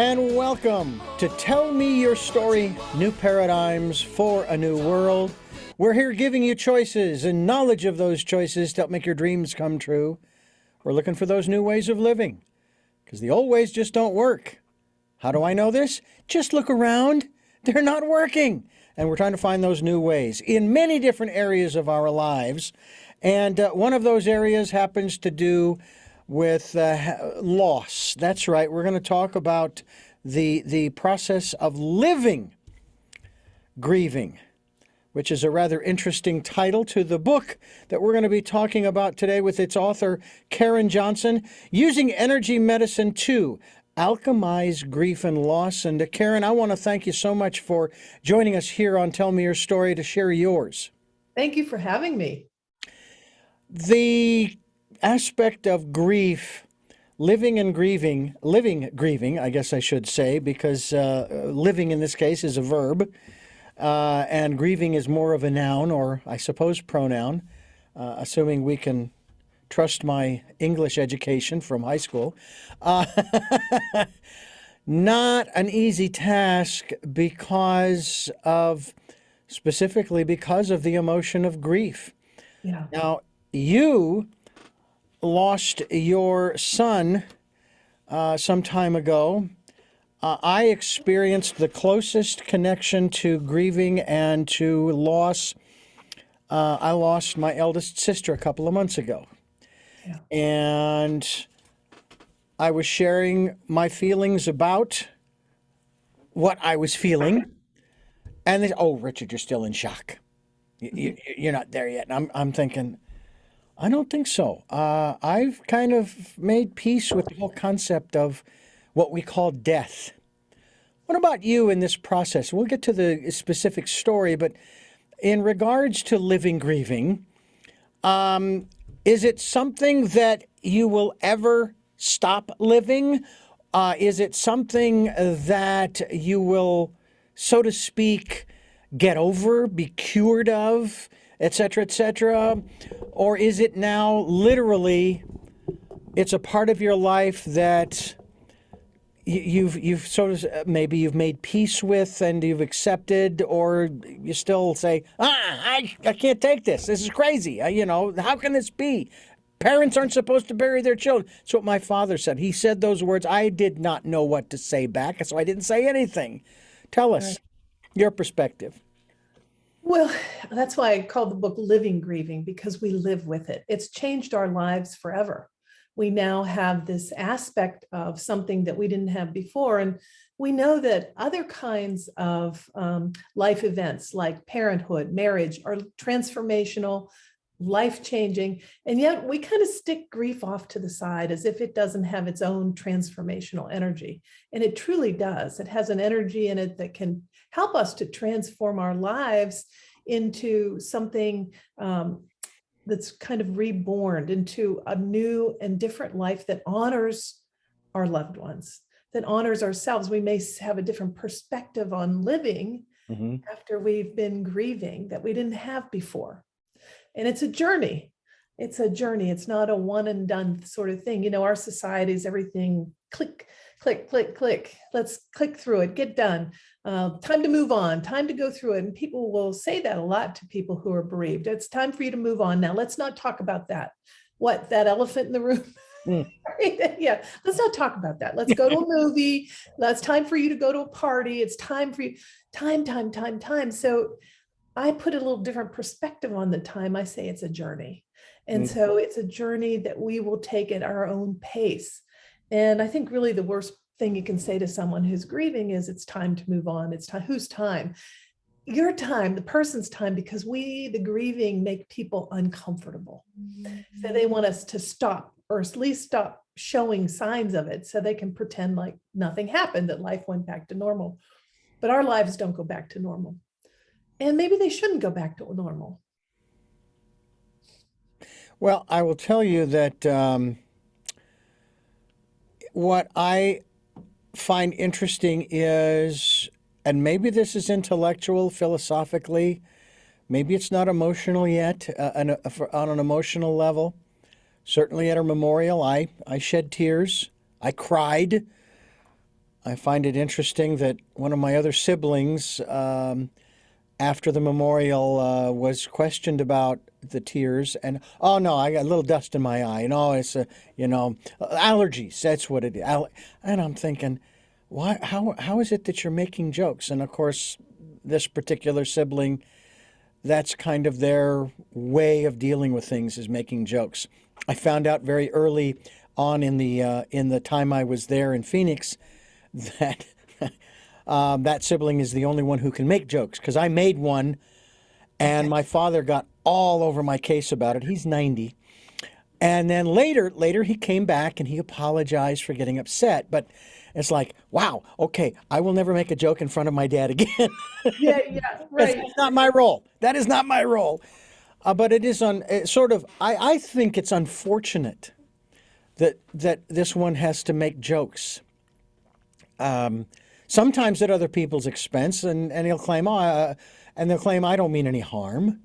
and welcome to Tell Me Your Story, New Paradigms for a New World. We're here giving you choices and knowledge of those choices to help make your dreams come true. We're looking for those new ways of living because the old ways just don't work. How do I know this? Just look around. They're not working. And we're trying to find those new ways in many different areas of our lives. And one of those areas happens to do with loss. That's right. We're going to talk about the process of living grieving, which is a rather interesting title to the book that we're going to be talking about today with its author, Karen Johnson, Using Energy Medicine to Alchemize Grief and Loss. And Karen, I want to thank you so much for joining us here on Tell Me Your Story to share yours. Thank you for having me. The aspect of grief, living grieving, I guess I should say, because living in this case is a verb, and grieving is more of a noun, or I suppose pronoun, assuming we can trust my English education from high school. Not an easy task specifically because of the emotion of grief. Yeah. Now, you lost your son some time ago. I experienced the closest connection to grieving and to loss. I lost my eldest sister a couple of months ago. Yeah. And I was sharing my feelings about what I was feeling. And they, oh, Richard, you're still in shock. You're not there yet. And I'm thinking, I don't think so. I've kind of made peace with the whole concept of what we call death. What about you in this process? We'll get to the specific story, but in regards to living grieving, is it something that you will ever stop living? Is it something that you will, so to speak, get over, be cured of, et cetera, or is it now literally, it's a part of your life that you've sort of, maybe you've made peace with and you've accepted, or you still say, I can't take this. This is crazy. How can this be? Parents aren't supposed to bury their children. That's what my father said. He said those words. I did not know what to say back, so I didn't say anything. Tell us your perspective. Well, that's why I called the book Living Grieving, because we live with it. It's changed our lives forever. We now have this aspect of something that we didn't have before. And we know that other kinds of life events like parenthood, marriage are transformational, life-changing. And yet we kind of stick grief off to the side as if it doesn't have its own transformational energy. And it truly does. It has an energy in it that can help us to transform our lives into something that's kind of reborn into a new and different life that honors our loved ones, that honors ourselves. We may have a different perspective on living after we've been grieving that we didn't have before. And it's a journey. It's a journey. It's not a one and done sort of thing. Our society is everything click, click, click, click. Let's click through it, get done. Time to move on, time to go through it. And people will say that a lot to people who are bereaved. It's time for you to move on now. Let's not talk about that. What, that elephant in the room? Yeah, let's not talk about that. Let's go to a movie. It's time for you to go to a party. It's time for you. Time. So I put a little different perspective on the time. I say it's a journey. And so it's a journey that we will take at our own pace. And I think really the worst thing you can say to someone who's grieving is it's time to move on. It's time. Whose time? Your time, the person's time, because we, the grieving, make people uncomfortable. So they want us to stop, or at least stop showing signs of it so they can pretend like nothing happened, that life went back to normal. But our lives don't go back to normal. And maybe they shouldn't go back to normal. Well, I will tell you that what I find interesting is, and maybe this is intellectual, philosophically, maybe it's not emotional yet, on an emotional level. Certainly at her memorial, I shed tears. I cried. I find it interesting that one of my other siblings, after the memorial, was questioned about the tears, and oh no, I got a little dust in my eye. No, it's allergies. That's what it is. And I'm thinking, why? How is it that you're making jokes? And of course, this particular sibling, that's kind of their way of dealing with things, is making jokes. I found out very early on in the time I was there in Phoenix that that sibling is the only one who can make jokes, because I made one, and my father got all over my case about it. He's 90. And then later he came back and he apologized for getting upset. But it's like, wow, okay, I will never make a joke in front of my dad again. Yeah, right. That's not my role. That is not my role. But it is I think it's unfortunate that this one has to make jokes. Sometimes at other people's expense, and they'll claim, I don't mean any harm.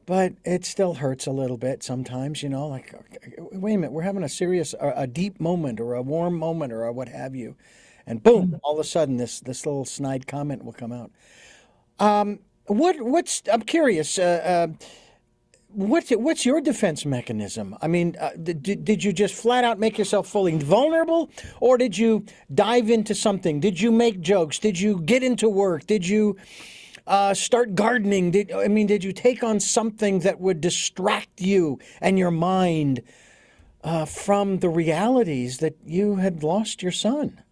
But it still hurts a little bit sometimes, like, wait a minute, we're having a deep moment or a warm moment or what have you. And boom, all of a sudden this little snide comment will come out. I'm curious, what's your defense mechanism? I mean, did you just flat out make yourself fully vulnerable, or did you dive into something? Did you make jokes? Did you get into work? Did you start gardening? Did you take on something that would distract you and your mind from the realities that you had lost your son?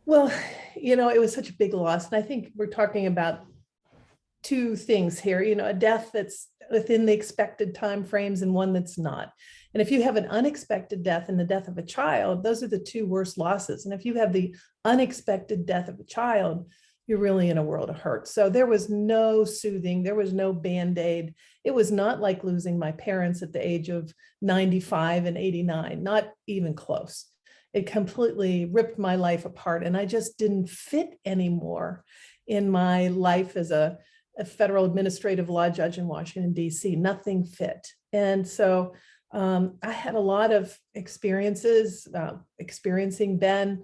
Well, it was such a big loss. And I think we're talking about two things here, a death that's within the expected time frames and one that's not. And if you have an unexpected death and the death of a child, those are the two worst losses. And if you have the unexpected death of a child, you're really in a world of hurt. So there was no soothing. There was no Band-Aid. It was not like losing my parents at the age of 95 and 89, not even close. It completely ripped my life apart. And I just didn't fit anymore in my life as a federal administrative law judge in Washington, D.C. Nothing fit. And so I had a lot of experiences, experiencing Ben,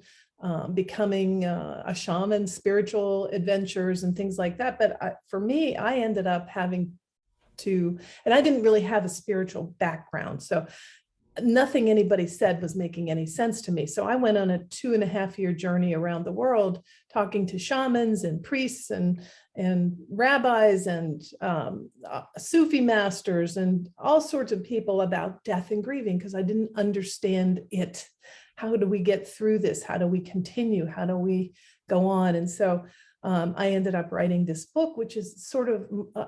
becoming a shaman, spiritual adventures and things like that. But for me, I ended up having to, and I didn't really have a spiritual background. So nothing anybody said was making any sense to me. So I went on a 2.5-year journey around the world, talking to shamans and priests and rabbis and Sufi masters and all sorts of people about death and grieving, because I didn't understand it. How do we get through this? How do we continue? How do we go on? And so I ended up writing this book, which is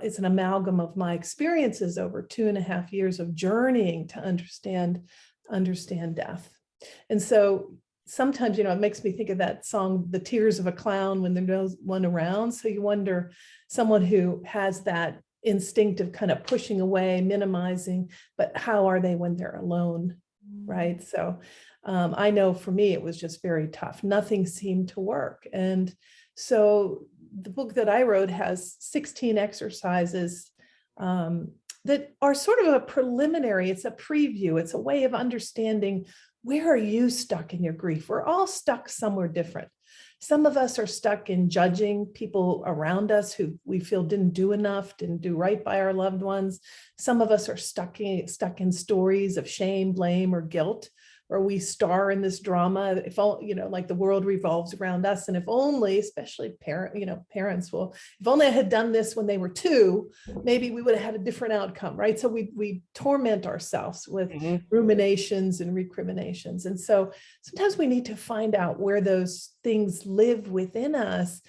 it's an amalgam of my experiences over 2.5 years of journeying to understand death. And so sometimes, it makes me think of that song, The Tears of a Clown, when there's no one around. So you wonder, someone who has that instinctive kind of pushing away, minimizing, but how are they when they're alone, right? So I know for me, it was just very tough. Nothing seemed to work. And so the book that I wrote has 16 exercises that are sort of a preliminary, it's a preview, it's a way of understanding, where are you stuck in your grief? We're all stuck somewhere different. Some of us are stuck in judging people around us who we feel didn't do enough, didn't do right by our loved ones. Some of us are stuck in stories of shame, blame, or guilt, or we star in this drama. If all, like the world revolves around us. And if only, especially parents will, if only I had done this when they were 2, maybe we would have had a different outcome, right? So we torment ourselves with ruminations and recriminations. And so sometimes we need to find out where those things live within us.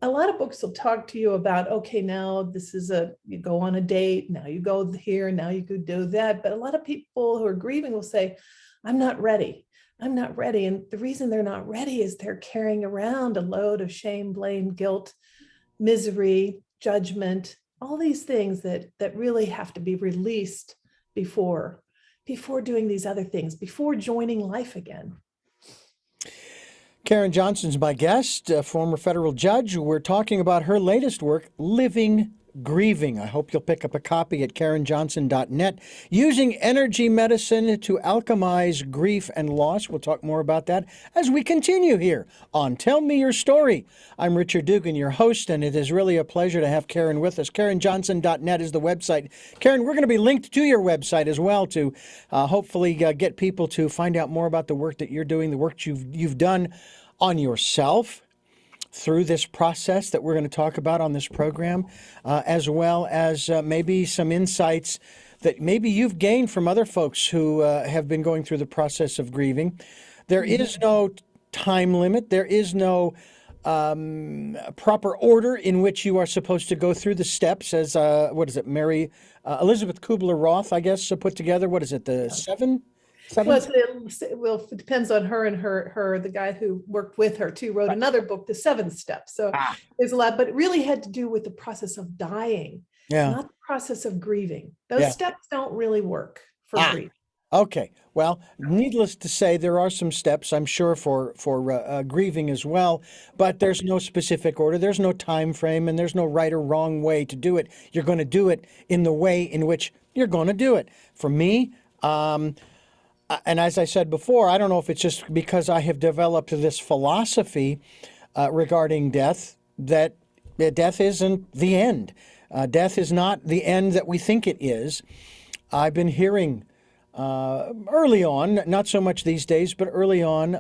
A lot of books will talk to you about, okay, now this is you go on a date, now you go here, now you could do that. But a lot of people who are grieving will say, I'm not ready. I'm not ready. And the reason they're not ready is they're carrying around a load of shame, blame, guilt, misery, judgment, all these things that really have to be released before doing these other things, before joining life again. Karen Johnson's my guest, a former federal judge. We're talking about her latest work, Living Grieving. I hope you'll pick up a copy at KarenJohnson.net. Using energy medicine to alchemize grief and loss. We'll talk more about that as we continue here on Tell Me Your Story. I'm Richard Dugan, your host, and it is really a pleasure to have Karen with us. KarenJohnson.net is the website. Karen, we're going to be linked to your website as well to hopefully get people to find out more about the work that you're doing, the work you've done on yourself through this process that we're going to talk about on this program, as well as maybe some insights that maybe you've gained from other folks who have been going through the process of grieving. There is no time limit. There is no proper order in which you are supposed to go through the steps, as what is it, Mary Elizabeth Kubler-Ross, I guess, put together. What is it, the seven? Well, it depends on her, and her the guy who worked with her too wrote another book, The Seventh Step. So there's a lot, but it really had to do with the process of dying, not the process of grieving. Those steps don't really work for grief. Okay. Well, needless to say, there are some steps, I'm sure, for grieving as well, but there's no specific order. There's no time frame, and there's no right or wrong way to do it. You're going to do it in the way in which you're going to do it. For me, and as I said before, I don't know if it's just because I have developed this philosophy regarding death, that death isn't the end. Death is not the end that we think it is. I've been hearing early on, not so much these days, but early on,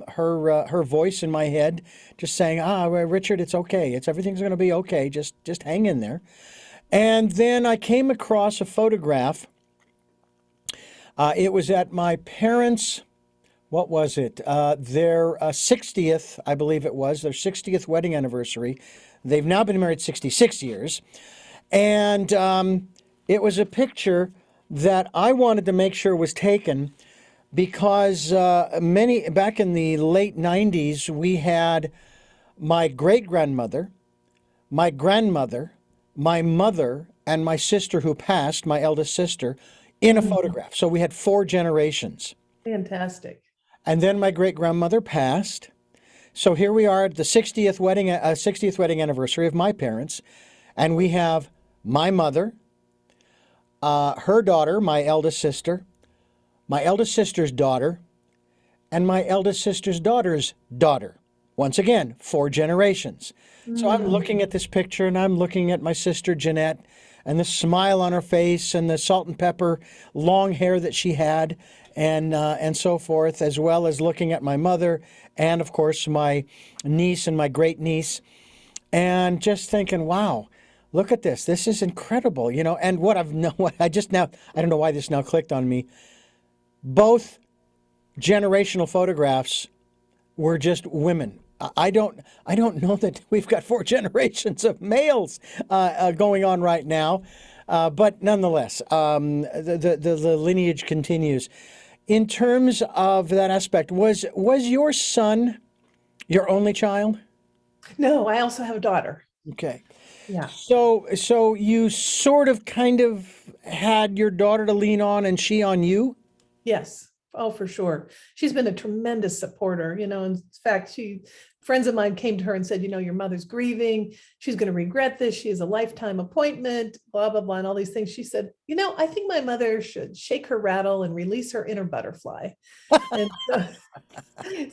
her voice in my head just saying, Richard, it's okay. Everything's going to be okay. Just hang in there. And then I came across a photograph. It was at my parents', what was it? Their 60th, I believe it was, their 60th wedding anniversary. They've now been married 66 years. And it was a picture that I wanted to make sure was taken because back in the late 90s, we had my great-grandmother, my grandmother, my mother, and my sister who passed, my eldest sister, in a photograph. So we had 4 generations. Fantastic. And then my great-grandmother passed. So here we are at the 60th wedding anniversary of my parents. And we have my mother, her daughter, my eldest sister's daughter, and my eldest sister's daughter's daughter. Once again, 4 generations. So I'm looking at this picture, and I'm looking at my sister Jeanette, and the smile on her face, and the salt and pepper long hair that she had, and so forth, as well as looking at my mother, and of course my niece and my great niece, and just thinking, wow, look at this. This is incredible, And I don't know why this now clicked on me. Both generational photographs were just women. I don't know that we've got 4 generations of males going on right now, but nonetheless, the lineage continues. In terms of that aspect, was your son your only child? No, I also have a daughter. Okay. Yeah. So you sort of kind of had your daughter to lean on, and she on you? Yes. Oh, for sure. She's been a tremendous supporter, In fact, friends of mine came to her and said, your mother's grieving. She's going to regret this. She has a lifetime appointment, blah, blah, blah, and all these things. She said, I think my mother should shake her rattle and release her inner butterfly. And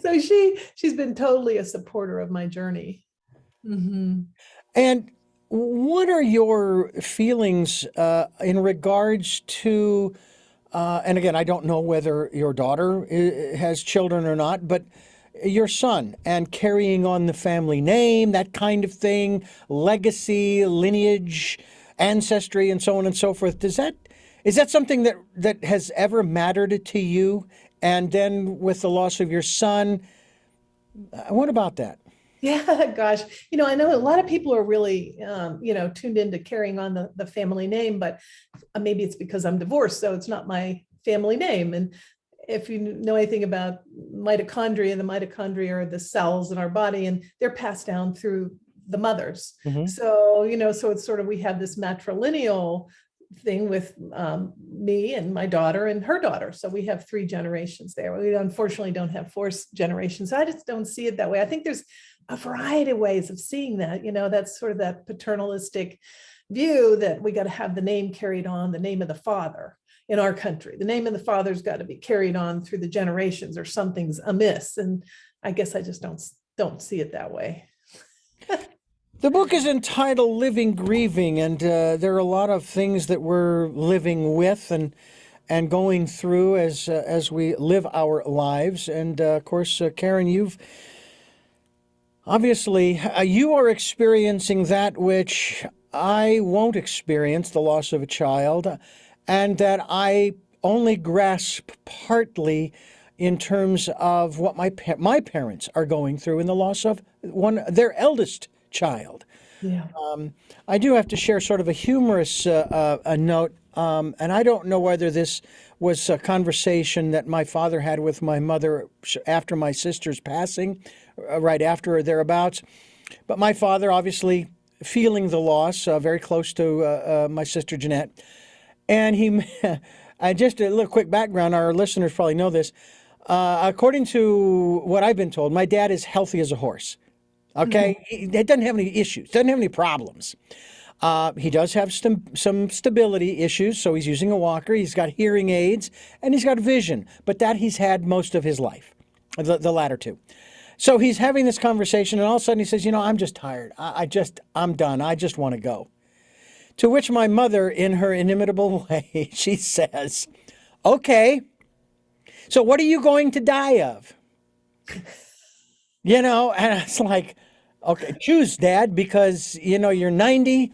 so she's been totally a supporter of my journey. Mm-hmm. And what are your feelings in regards to, and again, I don't know whether your daughter has children or not, but your son and carrying on the family name, that kind of thing, legacy, lineage, ancestry, and so on and so forth. Is that something that has ever mattered to you? And then with the loss of your son, what about that? Yeah, gosh. I know a lot of people are really, tuned into carrying on the family name, but maybe it's because I'm divorced, so it's not my family name. And if you know anything about mitochondria, the mitochondria are the cells in our body, and they're passed down through the mothers. Mm-hmm. So, so it's sort of, we have this matrilineal thing with me and my daughter and her daughter. So we have 3 generations there. We unfortunately don't have 4 generations. I just don't see it that way. I think there's a variety of ways of seeing that, that's sort of that paternalistic view that we got to have the name carried on, the name of the father in our country. The name of the father's got to be carried on through the generations or something's amiss. And I guess I just don't see it that way. The book is entitled Living Grieving, and there are a lot of things that we're living with and going through as we live our lives. And of course, Karen, you've obviously you are experiencing that which I won't experience, the loss of a child, and that I only grasp partly in terms of what my parents are going through in the loss of their eldest child. Yeah. I do have to share sort of a humorous a note, and I don't know whether this was a conversation that my father had with my mother after my sister's passing, right after or thereabouts. But my father, obviously feeling the loss, very close to my sister Jeanette, and he, just a little quick background, our listeners probably know this. According to what I've been told, my dad is healthy as a horse. Okay, he doesn't have any issues, doesn't have any problems. He does have some stability issues, so he's using a walker. He's got hearing aids, and he's got vision, but that he's had most of his life, the latter two. So he's having this conversation, and all of a sudden he says, I'm just tired. I'm done. I just want to go. To which my mother, in her inimitable way, she says, okay, so what are you going to die of? And it's like, okay, choose, Dad, because, you're 90.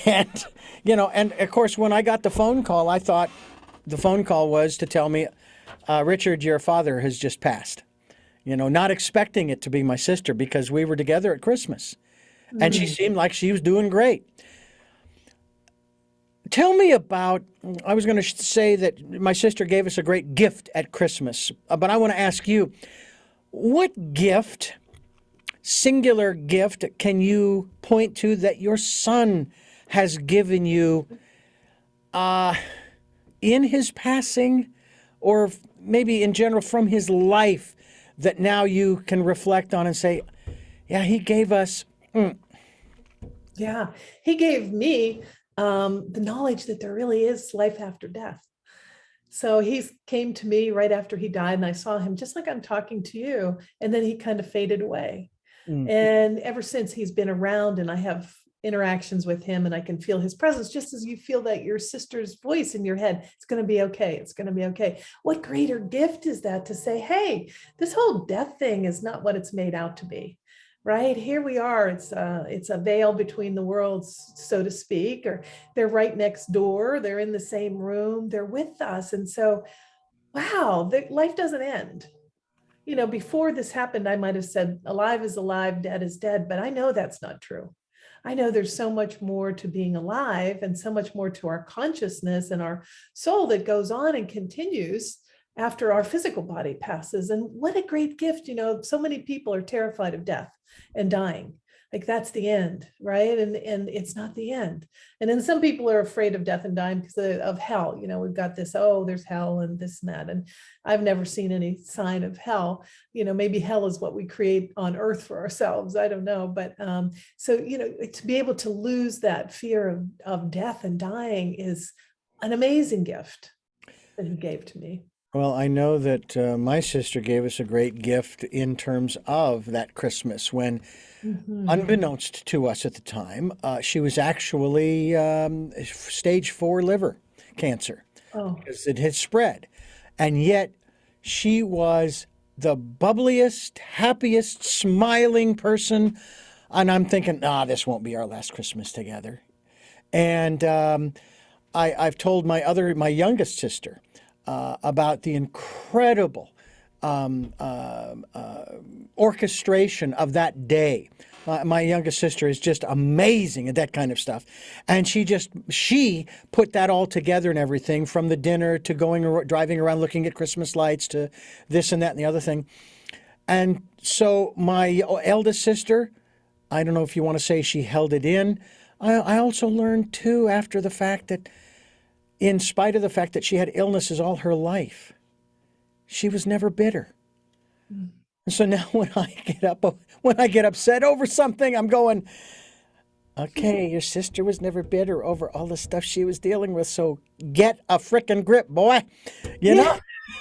And, and of course, when I got the phone call, I thought the phone call was to tell me, Richard, your father has just passed. Not expecting it to be my sister because we were together at Christmas. And she seemed like she was doing great. Tell me about, I was going to say that my sister gave us a great gift at Christmas, but I want to ask you, what gift, singular gift, can you point to that your son has given you in his passing, or maybe in general from his life, that now you can reflect on and say, yeah, he gave us... Yeah, he gave me the knowledge that there really is life after death. So he came to me right after he died, and I saw him just like I'm talking to you, and then he kind of faded away. And ever since, he's been around, and I have interactions with him, and I can feel his presence, just as you feel that your sister's voice in your head. It's going to be okay. It's going to be okay. What greater gift is that to say, hey, this whole death thing is not what it's made out to be. Right here we are. It's a veil between the worlds, so to speak, or they're right next door. They're in the same room. They're with us. And so, wow, life doesn't end. Before this happened, I might have said alive is alive, dead is dead, but I know that's not true. I know there's so much more to being alive and so much more to our consciousness and our soul that goes on and continues after our physical body passes. And what a great gift. So many people are terrified of death and dying. Like that's the end, right? And it's not the end. And then some people are afraid of death and dying because of hell. We've got this, there's hell and this and that. And I've never seen any sign of hell. Maybe hell is what we create on earth for ourselves. I don't know. But so, to be able to lose that fear of death and dying is an amazing gift that he gave to me. Well, I know that my sister gave us a great gift in terms of that Christmas when, unbeknownst to us at the time, she was actually stage 4 liver cancer because it had spread. And yet she was the bubbliest, happiest, smiling person. And I'm thinking, this won't be our last Christmas together. And I've told my youngest sister about the incredible orchestration of that day. My youngest sister is just amazing at that kind of stuff. And she put that all together and everything, from the dinner to driving around looking at Christmas lights to this and that and the other thing. And so my eldest sister, I don't know if you want to say she held it in. I also learned too, after the fact, that in spite of the fact that she had illnesses all her life, she was never bitter. And so now when I get upset over something, I'm going, Okay, your sister was never bitter over all the stuff she was dealing with, so get a frickin' grip, boy. You know?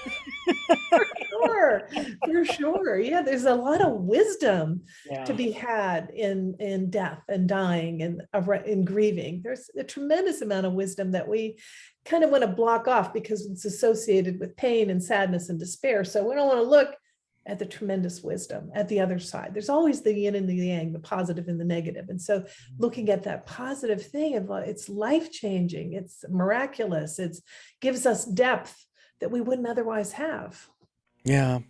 Yeah, for sure. For sure. Yeah, there's a lot of wisdom to Yeah. be had in death and dying and in grieving. There's a tremendous amount of wisdom that we kind of want to block off because it's associated with pain and sadness and despair. So we don't want to look at the tremendous wisdom at the other side. There's always the yin and the yang, the positive and the negative. And so looking at that positive thing of it's life-changing, it's miraculous, it gives us depth that we wouldn't otherwise have. Yeah.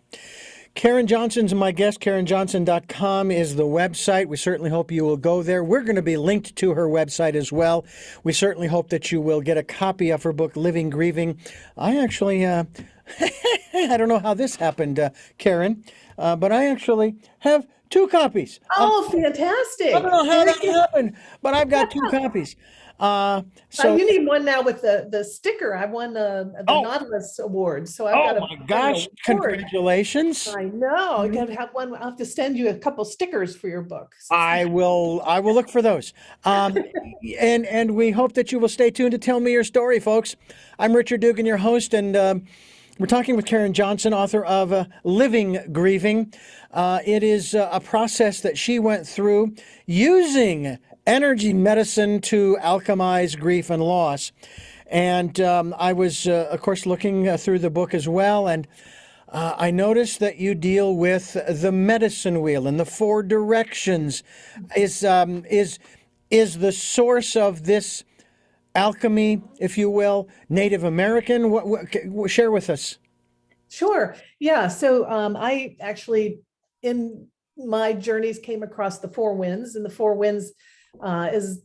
Karen Johnson's my guest. KarenJohnson.com is the website. We certainly hope you will go there. We're going to be linked to her website as well. We certainly hope that you will get a copy of her book, Living Grieving. I actually, I don't know how this happened, Karen, but I actually have 2 copies. Oh, I fantastic. don't know how that happened, but I've got 2 copies. So, You need one now with the sticker. I won the oh, Nautlius award. So I've got oh my gosh, congratulations. I know. You got to have one. I'll have to send you a couple stickers for your book. I will look for those. And we hope that you will stay tuned to tell me your story, folks. I'm Richard Dugan, your host, and we're talking with Karen Johnson, author of Living Grieving. It is a process that she went through using energy medicine to alchemize grief and loss. And I was, of course, looking through the book as well, and I noticed that you deal with the medicine wheel and the 4 directions. Is the source of this alchemy, if you will, Native American? Share with us. Sure. Yeah. So I actually, in my journeys, came across the 4 winds, and the 4 winds is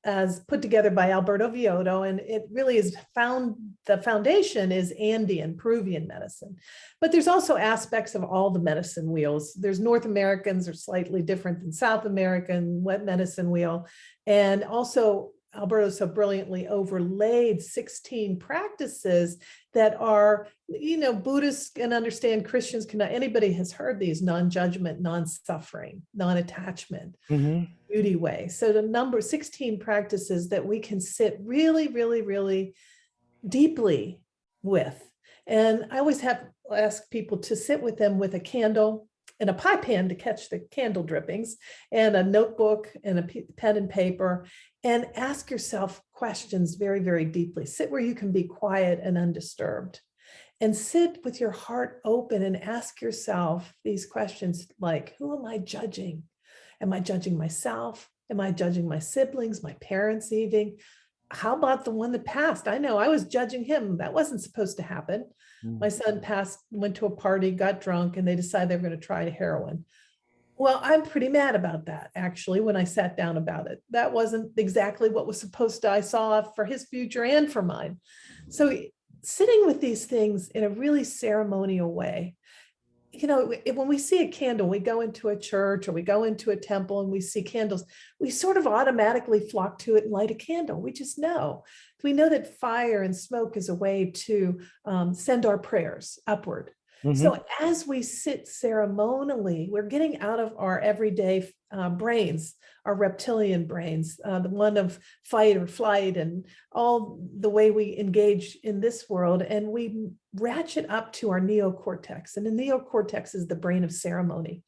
as put together by Alberto Villoldo, and it really is the foundation is Andean, Peruvian medicine. But there's also aspects of all the medicine wheels. There's North Americans are slightly different than South American medicine wheel. And also Alberto so brilliantly overlaid 16 practices that are, Buddhists can understand, Christians cannot, anybody has heard these: non-judgment, non-suffering, non-attachment, beauty way. So the number 16 practices that we can sit really, really, really deeply with. And I always ask people to sit with them with a candle and a pie pan to catch the candle drippings, and a notebook and a pen and paper, and ask yourself questions very, very deeply. Sit where you can be quiet and undisturbed, and sit with your heart open and ask yourself these questions like, who am I judging? Am I judging myself? Am I judging my siblings, my parents even? How about the one that passed? I know I was judging him. That wasn't supposed to happen. My son passed, went to a party, got drunk, and they decided they were going to try heroin. Well, I'm pretty mad about that, actually, when I sat down about it. That wasn't exactly what was supposed to, I saw for his future and for mine. So sitting with these things in a really ceremonial way. When we see a candle, we go into a church or we go into a temple and we see candles, we sort of automatically flock to it and light a candle. We just know. We know that fire and smoke is a way to send our prayers upward. So as we sit ceremonially, we're getting out of our everyday brains, our reptilian brains, the one of fight or flight and all the way we engage in this world, and we ratchet up to our neocortex. And the neocortex is the brain of ceremony.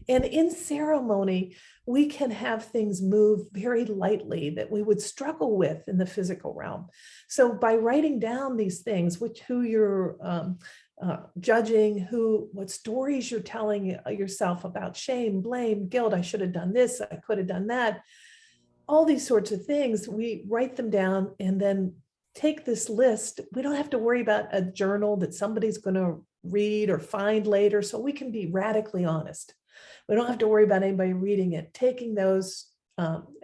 And in ceremony, we can have things move very lightly that we would struggle with in the physical realm. So by writing down these things, who you're judging, what stories you're telling yourself about shame, blame, guilt, I should have done this, I could have done that, all these sorts of things, we write them down and then take this list. We don't have to worry about a journal that somebody's going to read or find later, so we can be radically honest. We don't have to worry about anybody reading it, taking those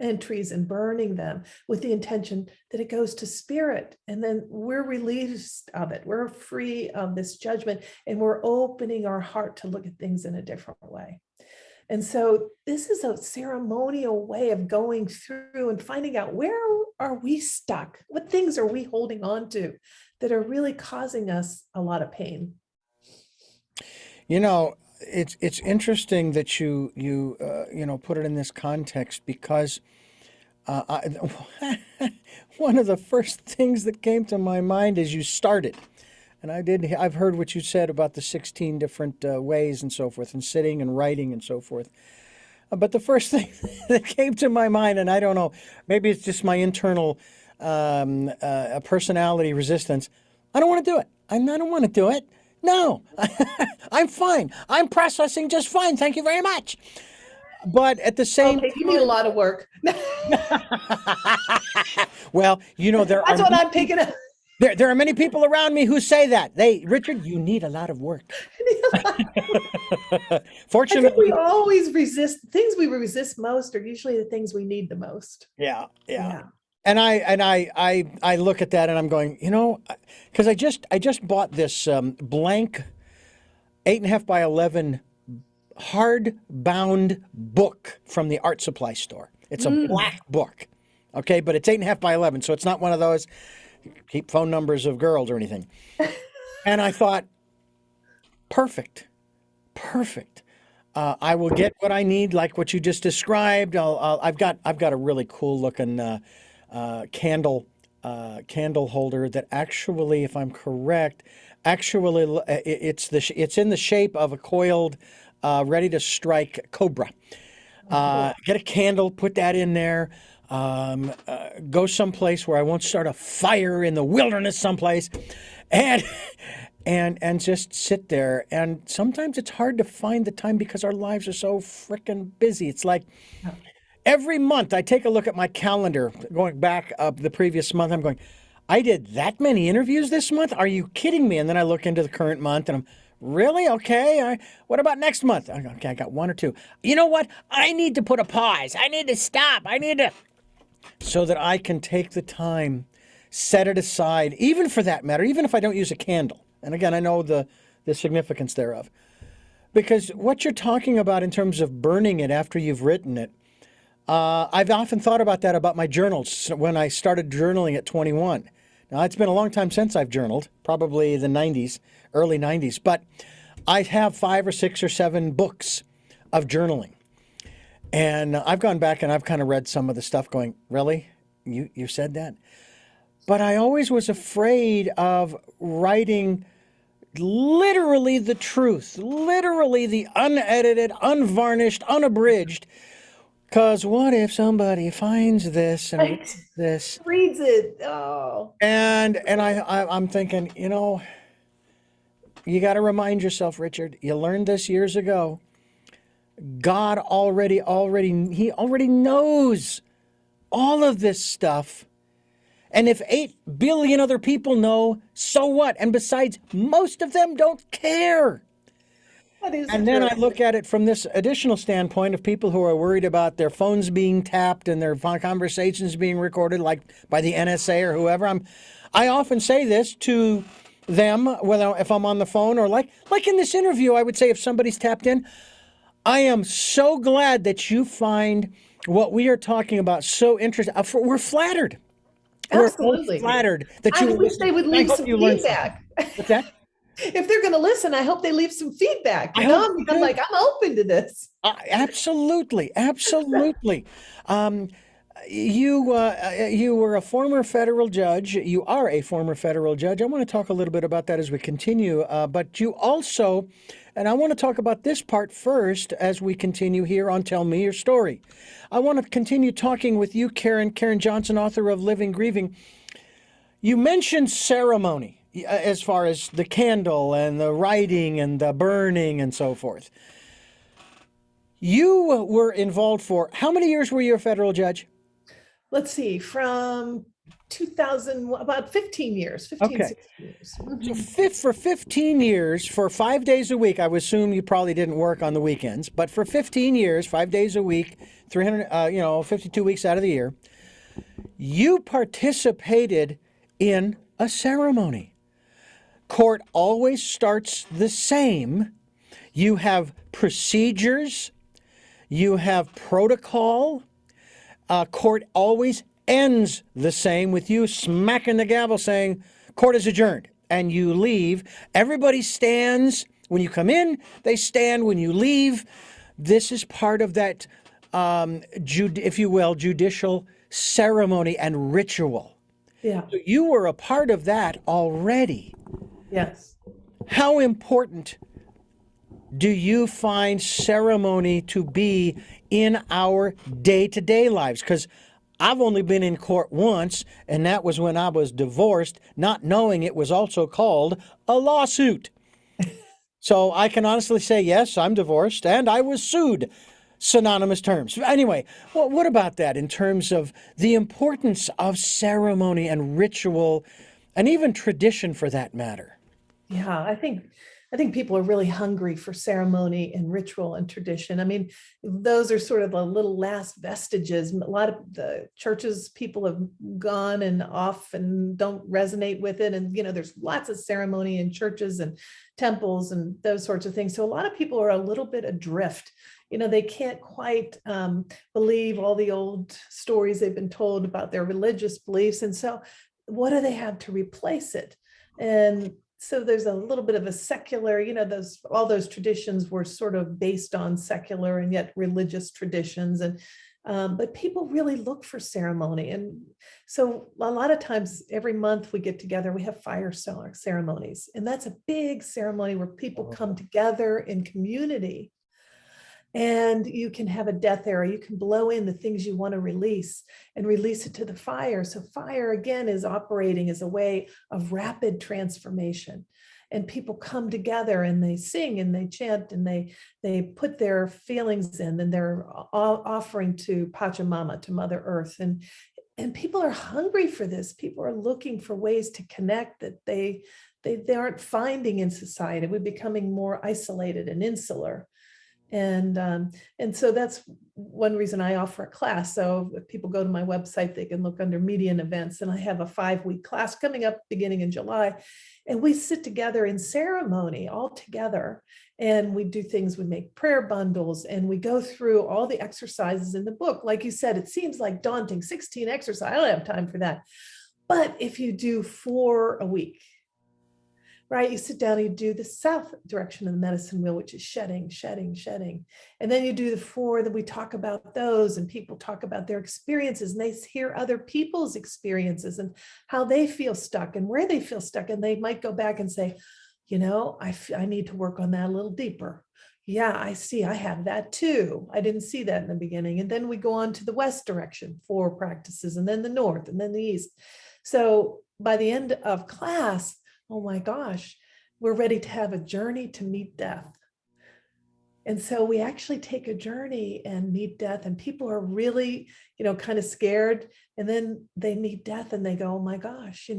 entries and burning them with the intention that it goes to spirit. And then we're released of it. We're free of this judgment, and we're opening our heart to look at things in a different way. And so this is a ceremonial way of going through and finding out, where are we stuck? What things are we holding on to that are really causing us a lot of pain? It's interesting that you put it in this context, because One of the first things that came to my mind as you started, and I've heard what you said about the 16 different ways and so forth, and sitting and writing and so forth. But the first thing that came to my mind, and I don't know, maybe it's just my internal personality resistance. I don't want to do it. I don't want to do it. No, I'm fine. I'm processing just fine. Thank you very much. But at the same Okay, you need a lot of work. well, you know, That's what I'm picking up. There are many people around me who say that. Richard, you need a lot of work. I Fortunately, think we always resist things we resist most are usually the things we need the most. yeah. And I look at that and I'm going, you know, because I just bought this blank 8.5 by 11 hardbound book from the art supply store. It's a black book, okay, but it's 8.5 by 11, so it's not one of those keep phone numbers of girls or anything. And I thought, perfect. I will get what I need, like what you just described. I've got a really cool looking candle holder that actually, if I'm correct, it's in the shape of a coiled, ready to strike cobra. Get a candle, put that in there. Go someplace where I won't start a fire in the wilderness someplace, and just sit there. And sometimes it's hard to find the time because our lives are so freaking busy. It's like every month I take a look at my calendar, going back up the previous month. I'm going, I did that many interviews this month? Are you kidding me? And then I look into the current month and I'm, really? Okay. What about next month? Okay, I got one or two. You know what? I need to put a pause. I need to stop. So that I can take the time, set it aside, even for that matter, even if I don't use a candle. And again, I know the significance thereof. Because what you're talking about in terms of burning it after you've written it, I've often thought about that about my journals when I started journaling at 21. Now, it's been a long time since I've journaled, probably the 90s, early 90s, but I have 5 or 6 or 7 books of journaling. And I've gone back and I've kind of read some of the stuff going, really? You said that? But I always was afraid of writing literally the truth, literally the unedited, unvarnished, unabridged. Because what if somebody finds this and reads this? Reads it. Oh. And I'm thinking, you know, you got to remind yourself, Richard, you learned this years ago. God already knows all of this stuff. And if 8 billion other people know, so what? And besides, most of them don't care. And then I look at it from this additional standpoint of people who are worried about their phones being tapped and their conversations being recorded, like by the NSA or whoever. I often say this to them, whether if I'm on the phone or like in this interview, I would say if somebody's tapped in, I am so glad that you find what we are talking about so interesting. We're flattered. Absolutely. We're flattered that you. I wish they would leave some feedback. What's that? If they're going to listen, I hope they leave some feedback. I'm open to this. Absolutely. You were a former federal judge. You are a former federal judge. I want to talk a little bit about that as we continue. But you also, and I want to talk about this part first as we continue here on Tell Me Your Story. I want to continue talking with you, Karen Johnson, author of Living Grieving. You mentioned ceremony as far as the candle and the writing and the burning and so forth. You were involved for, how many years were you a federal judge? Let's see, from 2000, about 15 years, 16 years. So for 15 years, for 5 days a week, I would assume you probably didn't work on the weekends, but for 15 years, 5 days a week, 52 weeks out of the year, you participated in a ceremony. Court always starts the same. You have procedures, you have protocol. Court always ends the same with you smacking the gavel saying, court is adjourned, and you leave. Everybody stands. When you come in, they stand. When you leave, this is part of that, if you will, judicial ceremony and ritual. Yeah. So you were a part of that already. Yes. How important do you find ceremony to be in our day-to-day lives? Because I've only been in court once, and that was when I was divorced, not knowing it was also called a lawsuit. So I can honestly say, yes, I'm divorced, and I was sued. Synonymous terms. Anyway, what about that in terms of the importance of ceremony and ritual, and even tradition for that matter? Yeah, I think people are really hungry for ceremony and ritual and tradition. I mean, those are sort of the little last vestiges. A lot of the churches, people have gone and off and don't resonate with it. And, there's lots of ceremony in churches and temples and those sorts of things. So a lot of people are a little bit adrift. They can't quite believe all the old stories they've been told about their religious beliefs. And so what do they have to replace it? And so there's a little bit of a secular, all those traditions were sort of based on secular and yet religious traditions. And but people really look for ceremony. And so a lot of times every month we get together, we have fire ceremonies. And that's a big ceremony where people come together in community. And you can have a death arrow. You can blow in the things you want to release and release it to the fire. So fire, again, is operating as a way of rapid transformation. And people come together and they sing and they chant and they put their feelings in, and they're offering to Pachamama, to Mother Earth. And people are hungry for this. People are looking for ways to connect that they aren't finding in society. We're becoming more isolated and insular. And so that's one reason I offer a class. So if people go to my website, they can look under media and events. And I have a 5-week class coming up beginning in July. And we sit together in ceremony all together. And we do things, we make prayer bundles, and we go through all the exercises in the book. Like you said, it seems like daunting, 16 exercises. I don't have time for that. But if you do 4 a week, right? You sit down and you do the south direction of the medicine wheel, which is shedding, shedding, shedding. And then you do the 4 that we talk about those, and people talk about their experiences, and they hear other people's experiences and how they feel stuck and where they feel stuck. And they might go back and say, I need to work on that a little deeper. Yeah, I see. I have that too. I didn't see that in the beginning. And then we go on to the west direction, 4 practices, and then the north, and then the east. So by the end of class, oh my gosh, we're ready to have a journey to meet death. And so we actually take a journey and meet death, and people are really, kind of scared. And then they meet death and they go, oh my gosh,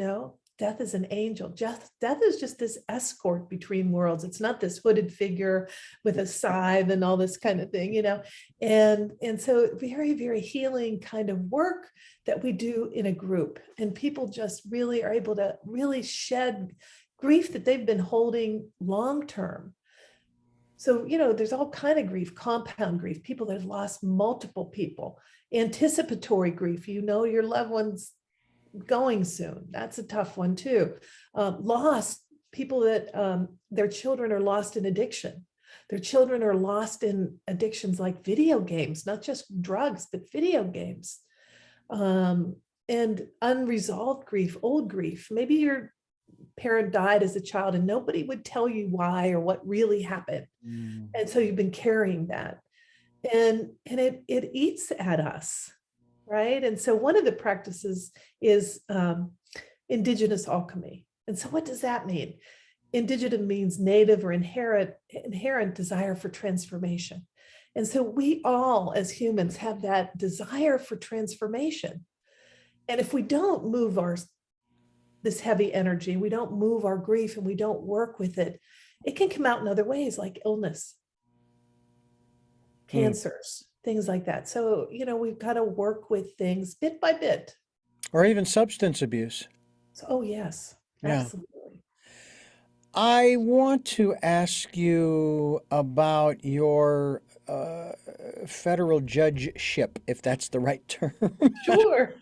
death is an angel. Death is just this escort between worlds. It's not this hooded figure with a scythe and all this kind of thing, And so very, very healing kind of work that we do in a group. And people just really are able to really shed grief that they've been holding long term. So, there's all kind of grief, compound grief, people that have lost multiple people, anticipatory grief, your loved one's going soon. That's a tough one too. Lost, people that their children are lost in addiction. Their children are lost in addictions like video games, not just drugs, but video games. And unresolved grief, old grief. Maybe your parent died as a child and nobody would tell you why or what really happened. And so you've been carrying that. And it eats at us. Right. And so one of the practices is indigenous alchemy. And so what does that mean? Indigenous means native or inherent desire for transformation. And so we all as humans have that desire for transformation. And if we don't move this heavy energy, we don't move our grief and we don't work with it, it can come out in other ways like illness, cancers, things like that. So, we've got to work with things bit by bit. Or even substance abuse. So, oh, yes, absolutely. I want to ask you about your federal judgeship, if that's the right term. Sure.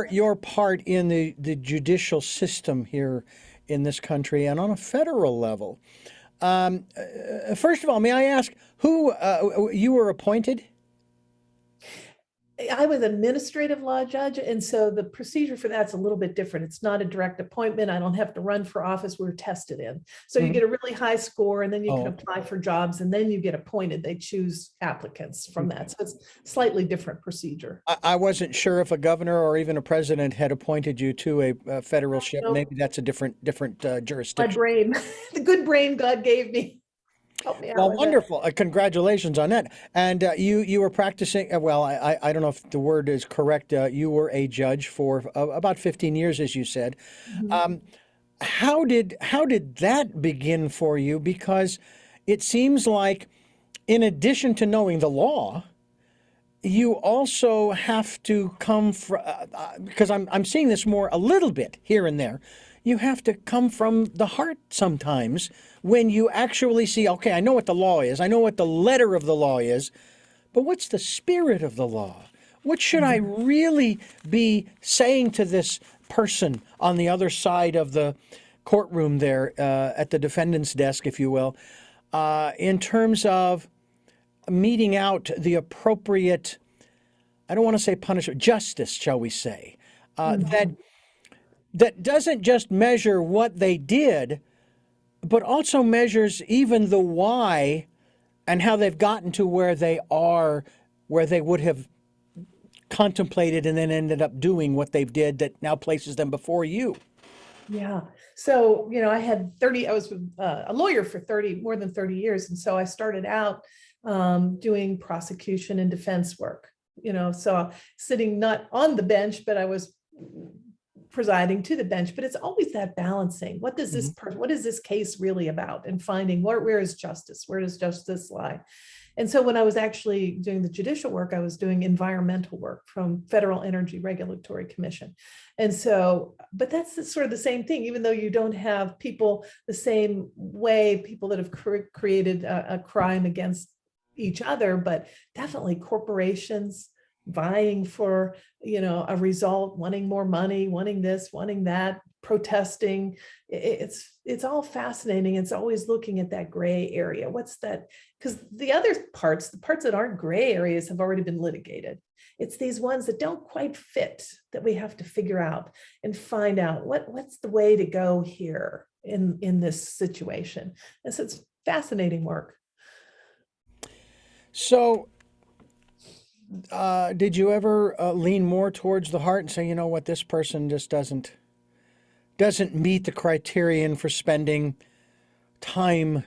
your part in the judicial system here in this country and on a federal level. First of all, may I ask who you were appointed? I was an administrative law judge, and so the procedure for that's a little bit different. It's not a direct appointment. I don't have to run for office. We're tested in. So you Mhm. get a really high score, and then you can Oh, apply for jobs, and then you get appointed. They choose applicants from okay. that. So it's slightly different procedure. I wasn't sure if a governor or even a president had appointed you to a federalship. So Maybe that's a different my jurisdiction. brain, the good brain God gave me, helped me out Well, with that. wonderful. Congratulations on that. And you were practicing. Well, I don't know if the word is correct. You were a judge for about 15 years, as you said. Mhm. Um, how did that begin for you? Because it seems like, in addition to knowing the law, you also have to come from, because I'm seeing this more a little bit here and there. You have to come from the heart sometimes when you actually see, okay, I know what the law is, I know what the letter of the law is, but what's the spirit of the law? What should I really be saying to this person on the other side of the courtroom there, at the defendant's desk, if you will, in terms of meting out the appropriate, I don't want to say punishment, justice, shall we say, that Mhm. doesn't just measure what they did, but also measures even the why and how they've gotten to where they are, where they would have contemplated and then ended up doing what they did that now places them before you. Yeah. So, I had 30, I was a lawyer for more than 30 years. And so I started out doing prosecution and defense work, so sitting not on the bench, but I was presiding to the bench. But it's always that balancing. Mhm. What is this case really about? And finding where is justice? Where does justice lie? And so when I was actually doing the judicial work, I was doing environmental work from Federal Energy Regulatory Commission. And so, but that's sort of the same thing, even though you don't have people the same way, people that have created a crime against each other, but definitely corporations vying for, a result, wanting more money, wanting this, wanting that, protesting. It's all fascinating. It's always looking at that gray area. What's that? Because the other parts, the parts that aren't gray areas, have already been litigated. It's these ones that don't quite fit that we have to figure out and find out what's the way to go here in this situation. And so it's fascinating work. So, did you ever lean more towards the heart and say, you know what, this person just doesn't meet the criterion for spending time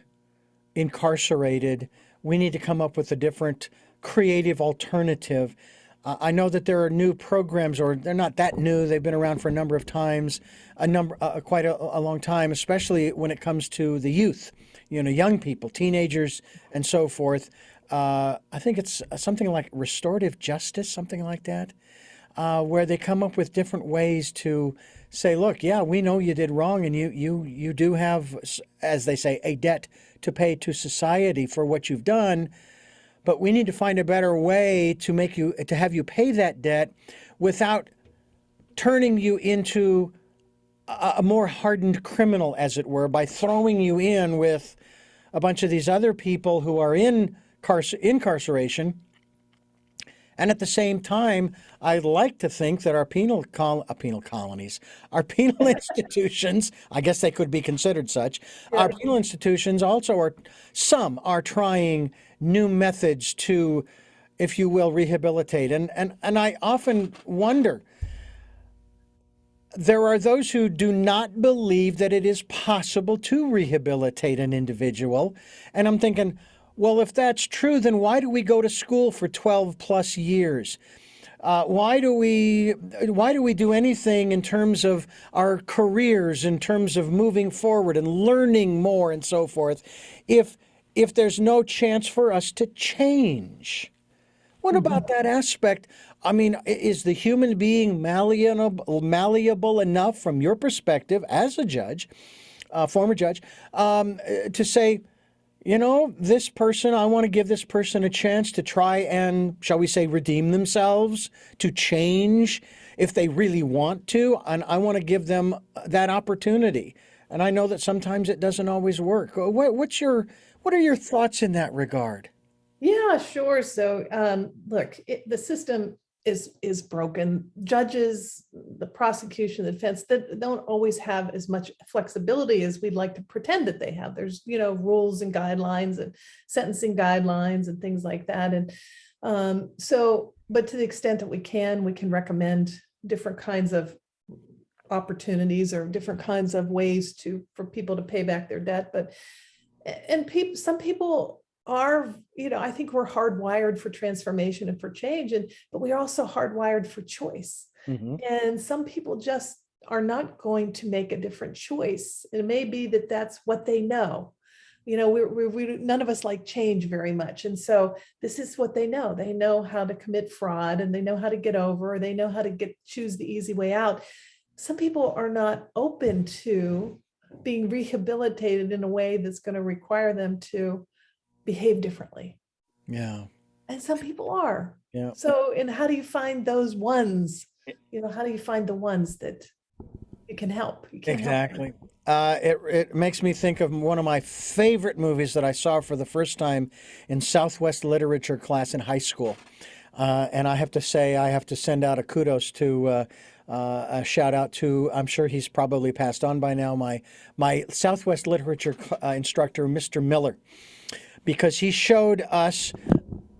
incarcerated. We need to come up with a different creative alternative. I know that there are new programs, or they're not that new. They've been around for a number of times, quite a long time, especially when it comes to the youth, young people, teenagers, and so forth. I think it's something like restorative justice, something like that, where they come up with different ways to say, look, yeah, we know you did wrong, and you do have, as they say, a debt to pay to society for what you've done, but we need to find a better way to have you pay that debt without turning you into a more hardened criminal, as it were, by throwing you in with a bunch of these other people who are in incarceration. And at the same time, I'd like to think that our penal colonies, our penal institutions, I guess they could be considered such, our Yeah. penal institutions also some are trying new methods to, if you will, rehabilitate. And I often wonder, there are those who do not believe that it is possible to rehabilitate an individual. And I'm thinking, well, if that's true, then why do we go to school for 12 plus years? Why do we do anything in terms of our careers, in terms of moving forward and learning more and so forth, if there's no chance for us to change? What Mhm. about that aspect? I mean, is the human being malleable enough from your perspective as a judge, former judge, to say, this person, I want to give this person a chance to try and, shall we say, redeem themselves, to change if they really want to, and I want to give them that opportunity. And I know that sometimes it doesn't always work. What are your thoughts in that regard? Yeah, sure. So, look, the system is broken. Judges, the prosecution, the defense, that don't always have as much flexibility as we'd like to pretend that they have. There's, rules and guidelines and sentencing guidelines and things like that. And but to the extent that we can recommend different kinds of opportunities or different kinds of ways for people to pay back their debt. But some people are, I think we're hardwired for transformation and for change, but we're also hardwired for choice. Mm-hmm. And some people just are not going to make a different choice. It may be that that's what they know. We none of us like change very much. And so this is what they know. They know how to commit fraud, and they know how to get over, or they know how to choose the easy way out. Some people are not open to being rehabilitated in a way that's going to require them to behave differently. Yeah. And some people are. Yeah. So, and how do you find those ones? How do you find the ones that you can help? You can't Exactly. It makes me think of one of my favorite movies that I saw for the first time in Southwest literature class in high school. And I have to say, I have to send out a kudos to, a shout out to, I'm sure he's probably passed on by now, my Southwest literature instructor, Mr. Miller, because he showed us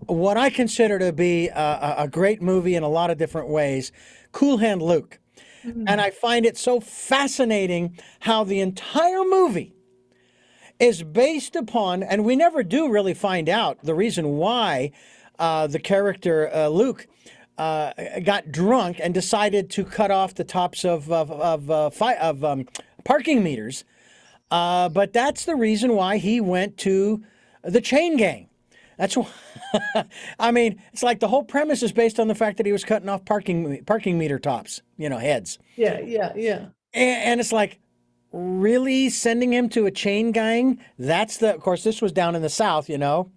what I consider to be a great movie in a lot of different ways, Cool Hand Luke. Mm-hmm. And I find it so fascinating how the entire movie is based upon, and we never do really find out the reason why the character Luke got drunk and decided to cut off the tops of parking meters. But that's the reason why he went to the chain gang. That's why. I mean, it's like the whole premise is based on the fact that he was cutting off parking meter tops, heads. Yeah. And it's like, really sending him to a chain gang? Of course, this was down in the South, And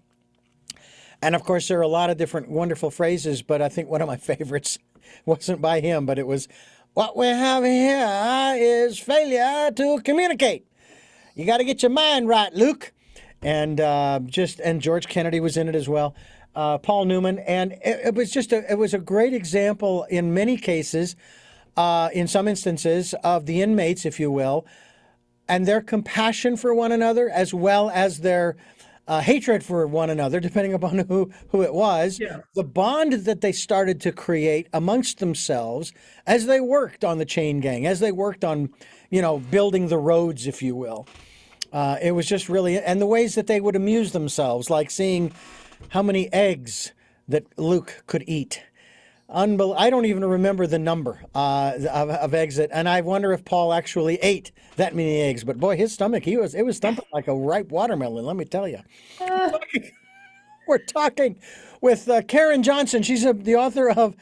of course, there are a lot of different wonderful phrases, but I think one of my favorites wasn't by him, but it was, what we have here is failure to communicate. You got to get your mind right, Luke. And George Kennedy was in it as well, Paul Newman, and it was a great example in many cases, in some instances, of the inmates, if you will, and their compassion for one another, as well as their hatred for one another, depending upon who it was. Yeah. The bond that they started to create amongst themselves as they worked on the chain gang, as they worked on, building the roads, if you will. It was just really, and the ways that they would amuse themselves, like seeing how many eggs that Luke could eat. I don't even remember the number of eggs and I wonder if Paul actually ate that many eggs. But boy, his stomach, it was thumping like a ripe watermelon, let me tell you. We're talking with Karen Johnson. She's the author of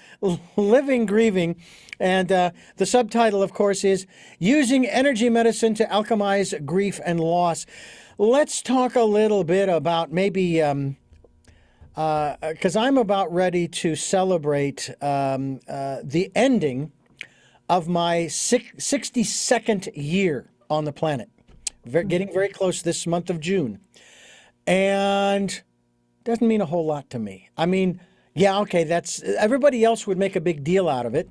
Living Grieving. And the subtitle, of course, is Using Energy Medicine to Alchemize Grief and Loss. Let's talk a little bit about maybe, because I'm about ready to celebrate the ending of my 62nd year on the planet. Getting very close this month of June. And doesn't mean a whole lot to me. I mean, yeah, okay, everybody else would make a big deal out of it.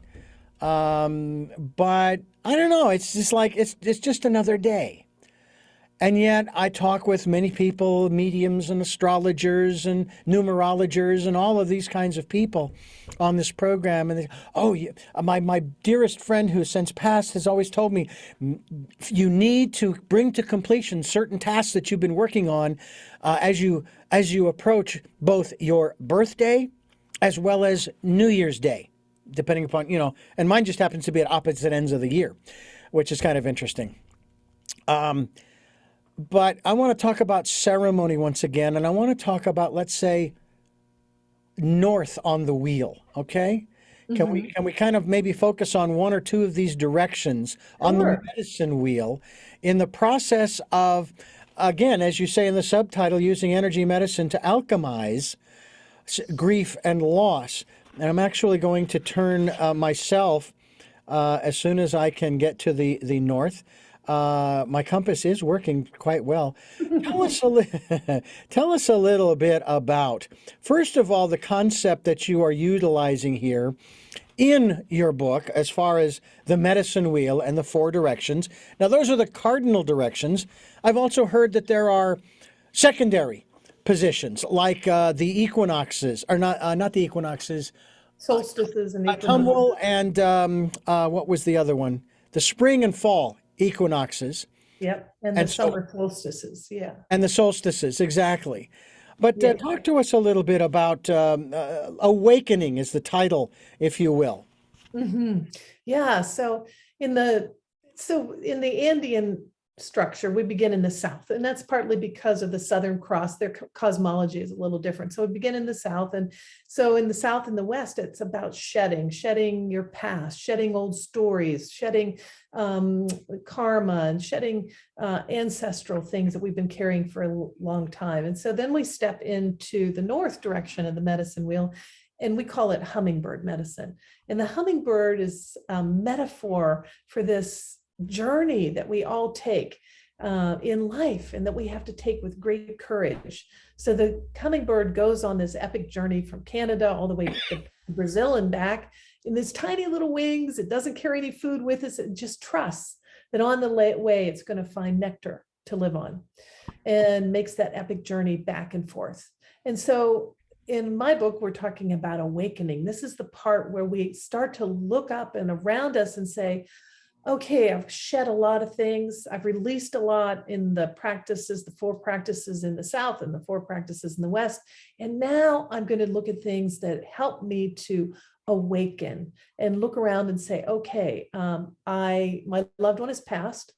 But I don't know, it's just like, it's just another day. And yet I talk with many people, mediums and astrologers and numerologers and all of these kinds of people on this program. And my dearest friend who since passed has always told me, you need to bring to completion certain tasks that you've been working on as you approach both your birthday as well as New Year's Day. Depending upon, and mine just happens to be at opposite ends of the year, which is kind of interesting. But I want to talk about ceremony once again, and I want to talk about, let's say, north on the wheel, okay? Can we kind of maybe focus on one or two of these directions on the medicine wheel in the process of, again, as you say in the subtitle, using energy medicine to alchemize grief and loss. And I'm actually going to turn myself, as soon as I can get to the north, My compass is working quite well. Tell us tell us a little bit about, first of all, the concept that you are utilizing here in your book as far as the medicine wheel and the 4 directions. Now, those are the cardinal directions. I've also heard that there are secondary positions like the equinoxes, or not the equinoxes, Solstices and equinoxes. autumnal and what was the other one? The spring and fall equinoxes. Yep. And the summer solstices. Yeah. And the solstices, exactly. But Yeah. talk to us a little bit about Awakening is the title, if you will. Yeah. So in the Andean structure, we begin in the south, and that's partly because of the Southern Cross. Their cosmology is a little different. So we begin in the south, and so in the south and the west, it's about shedding your past, shedding old stories, shedding karma, and shedding ancestral things that we've been carrying for a long time. And so then we step into the north direction of the medicine wheel, and we call it hummingbird medicine. And the hummingbird is a metaphor for this journey that we all take in life, and that we have to take with great courage. So the hummingbird goes on this epic journey from Canada all the way to Brazil and back in these tiny little wings. It doesn't carry any food with us. It just trusts that on the way it's going to find nectar to live on, and makes that epic journey back and forth. And so in my book, we're talking about awakening. This is the part where we start to look up and around us and say, okay, I've shed a lot of things. I've released a lot in the practices, the 4 practices in the South and the 4 practices in the West. And now I'm going to look at things that help me to awaken and look around and say, okay, my loved one has passed,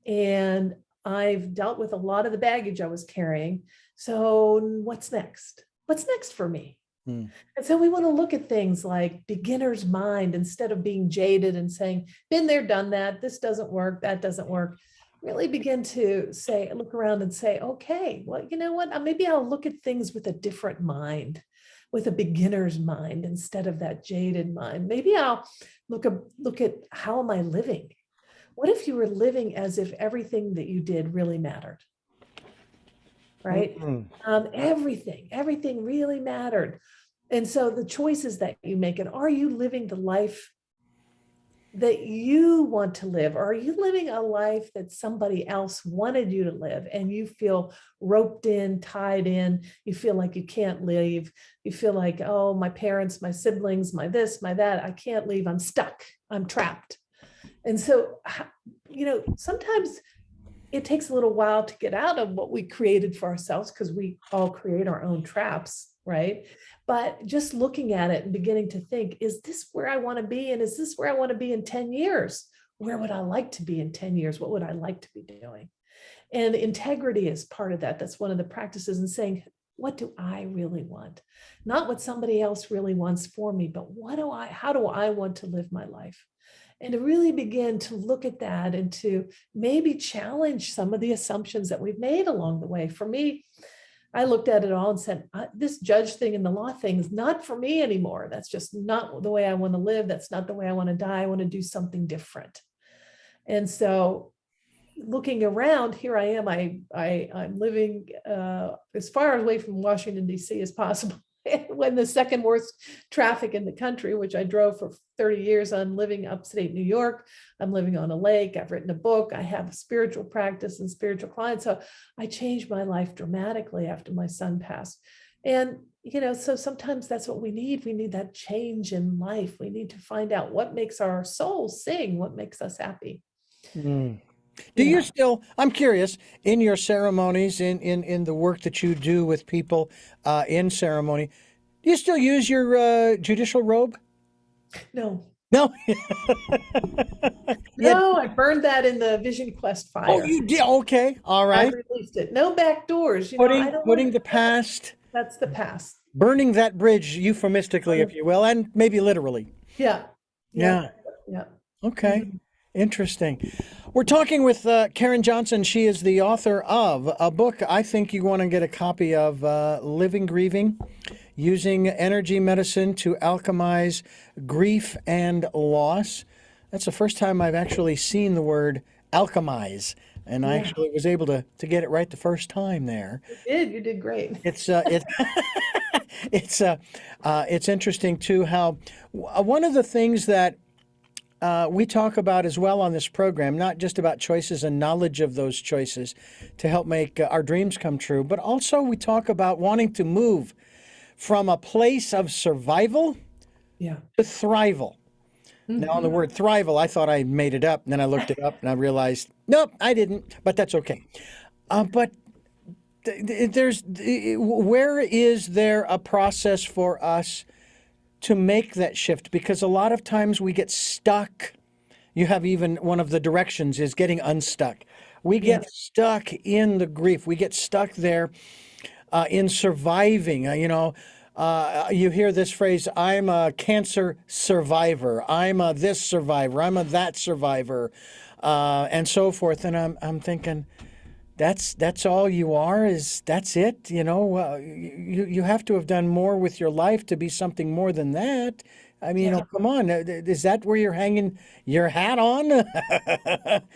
and I've dealt with a lot of the baggage I was carrying. So what's next? What's next for me? And so we want to look at things like beginner's mind, instead of being jaded and saying, been there, done that, this doesn't work, that doesn't work. Really begin to say, look around and say, okay, well, you know what? Maybe I'll look at things with a different mind, with a beginner's mind instead of that jaded mind. Maybe I'll look at how am I living? What if you were living as if everything that you did really mattered? Right? Everything really mattered. And so the choices that you make, and are you living the life that you want to live? Or are you living a life that somebody else wanted you to live, and you feel roped in, tied in, you feel like you can't leave, you feel like, oh, my parents, my siblings, my this, my that, I can't leave, I'm stuck, I'm trapped. And so, sometimes it takes a little while to get out of what we created for ourselves, because we all create our own traps, right? But just looking at it and beginning to think, is this where I want to be? And is this where I want to be in 10 years? Where would I like to be in 10 years? What would I like to be doing? And integrity is part of that. That's one of the practices, and saying, what do I really want? Not what somebody else really wants for me, but how do I want to live my life? And to really begin to look at that, and to maybe challenge some of the assumptions that we've made along the way. For me, I looked at it all and said, this judge thing and the law thing is not for me anymore. That's just not the way I want to live. That's not the way I want to die. I want to do something different. And so looking around, here I am, I'm living as far away from Washington, D.C. as possible. When the second worst traffic in the country, which I drove for 30 years, I'm living upstate New York. I'm living on a lake. I've written a book. I have a spiritual practice and spiritual clients. So I changed my life dramatically after my son passed. And, so sometimes that's what we need. We need that change in life. We need to find out what makes our soul sing, what makes us happy. Do you still, I'm curious, in your ceremonies, in the work that you do with people in ceremony, do you still use your judicial robe? No. No? No, I burned that in the Vision Quest fire. Oh, you did? Okay. All right. I released it. No back doors. Putting the past. That's the past. Burning that bridge, euphemistically, if you will, and maybe literally. Yeah. Okay. Interesting. We're talking with Karen Johnson. She is the author of a book I think you want to get a copy of, Living Grieving, Using Energy Medicine to Alchemize Grief and Loss. That's the first time I've actually seen the word Alchemize, and I Yeah, actually was able to get it right the first time there. you did great. It's it's interesting too how one of the things that we talk about as well on this program, not just about choices and knowledge of those choices to help make our dreams come true, but also we talk about wanting to move from a place of survival Yeah. to thrival. Now, on the Mhm. word thrival, I thought I made it up, and then I looked it up and I realized, nope, I didn't, but that's okay. But where is there a process for us to make that shift? Because a lot of times we get stuck. You have even one of the directions is getting unstuck. We Yeah. get stuck in the grief. We get stuck there in surviving. You hear this phrase, I'm a cancer survivor. I'm a this survivor. I'm a that survivor, and so forth. And I'm thinking, that's all you are, is that's it. You have to have done more with your life to be something more than that. I mean, Yeah. come on, is that where you're hanging your hat on?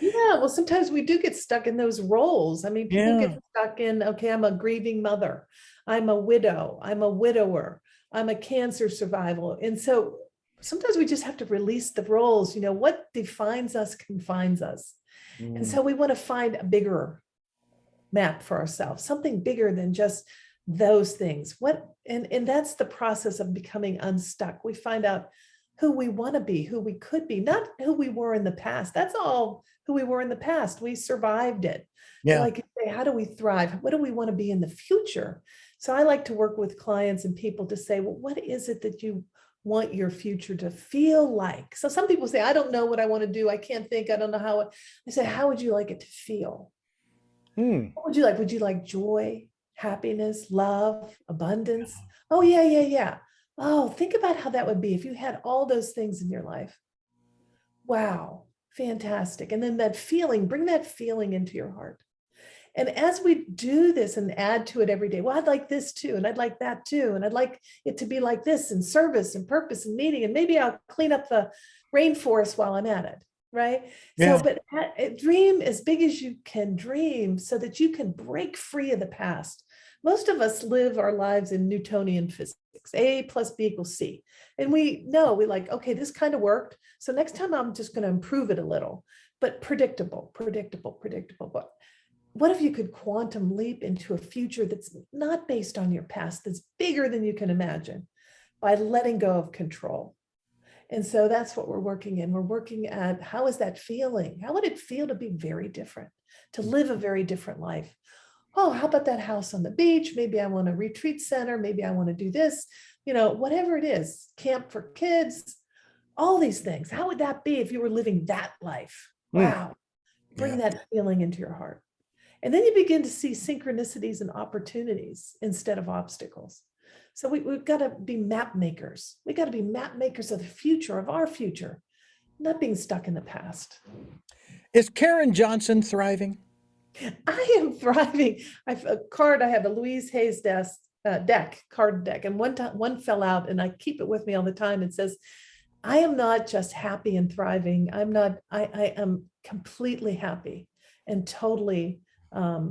Yeah, well, sometimes we do get stuck in those roles. I mean, people Yeah, get stuck in, okay, I'm a grieving mother, I'm a widow, I'm a widower, I'm a cancer survivor. And so sometimes we just have to release the roles. What defines us confines us. And mm, so we want to find a bigger map for ourselves, something bigger than just those things. And that's the process of becoming unstuck. We find out who we want to be, who we could be, not who we were in the past. That's all who we were in the past. We survived it. But yeah. like you say, how do we thrive? What do we want to be in the future? So I like to work with clients and people to say, well, what is it that you want your future to feel like? So some people say, I don't know what I want to do. I can't think. I don't know how. I say, how would you like it to feel? Hmm. What would you like? Would you like joy, happiness, love, abundance? Oh, yeah, yeah, yeah. Oh, think about how that would be if you had all those things in your life. Wow, fantastic. And then that feeling, bring that feeling into your heart. And as we do this and add to it every day, well, I'd like this too, and I'd like that too, and I'd like it to be like this in service and purpose and meaning, and maybe I'll clean up the rainforest while I'm at it, right? So, Yeah. but dream as big as you can dream so that you can break free of the past. Most of us live our lives in Newtonian physics, A plus B equals C. And we know, we like, okay, this kind of worked. So next time I'm just going to improve it a little, but predictable, predictable, predictable. But what if you could quantum leap into a future that's not based on your past, that's bigger than you can imagine by letting go of control? And so that's what we're working in. We're working at how is that feeling? How would it feel to be very different, to live a very different life? Oh, how about that house on the beach? Maybe I want a retreat center. Maybe I want to do this, whatever it is, camp for kids, all these things. How would that be if you were living that life? Hmm. Wow. Yeah. Bring that feeling into your heart. And then you begin to see synchronicities and opportunities instead of obstacles. So we've got to be map makers. We got to be map makers of the future, of our future, not being stuck in the past. Is Karen Johnson thriving? I am thriving. I have a Louise Hayes card deck, and one fell out, and I keep it with me all the time. It says, I am not just happy and thriving. I am completely happy and totally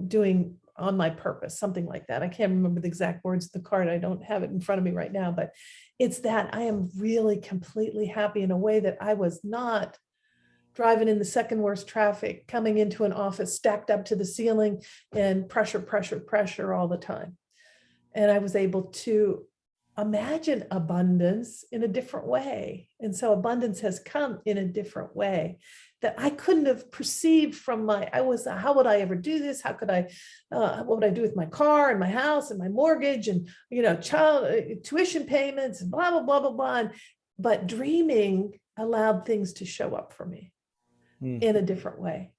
doing on my purpose, something like that. I can't remember the exact words of the card. I don't have it in front of me right now, but it's that I am really completely happy in a way that I was not driving in the second worst traffic, coming into an office stacked up to the ceiling and pressure, pressure, pressure all the time. And I was able to imagine abundance in a different way. And so abundance has come in a different way that I couldn't have perceived from how would I ever do this? How could what would I do with my car and my house and my mortgage and, child tuition payments and blah, blah, blah, blah, blah. But dreaming allowed things to show up for me Hmm. in a different way.